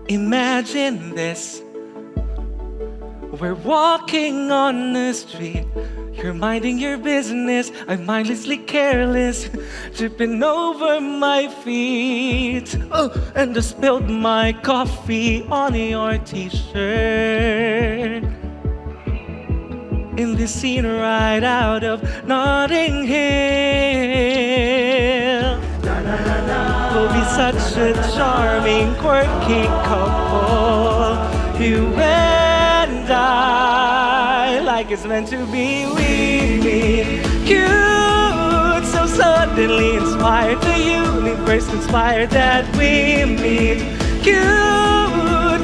Imagine this. We're walking on the street. You're minding your business. I'm mindlessly careless, tripping over my feet. Oh, and I spilled my coffee on your t-shirt. In this scene right out of Notting Hill. We'll be such a charming, quirky couple. You and I, like it's meant to be. We meet cute, so suddenly inspired. The universe conspired that we meet cute.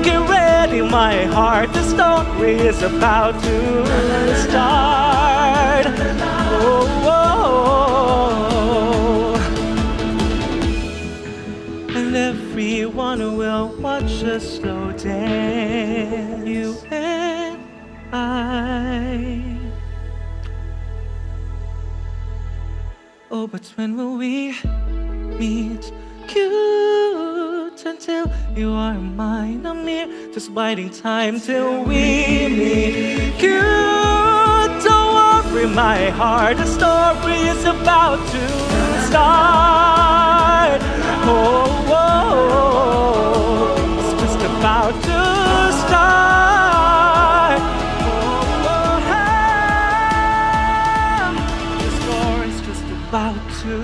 Get ready, my heart. The story is about to start. Oh, oh, oh. And everyone will watch us slow dance. You and I. Oh, but when will we meet cute? Until you are mine, I'm near, just biding time till we meet cute. Don't worry, my heart, the story is about to start. Oh, oh, oh, it's just about to start. Oh, oh, oh, the story's just about to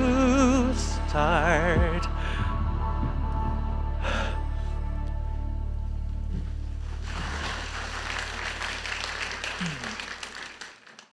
start.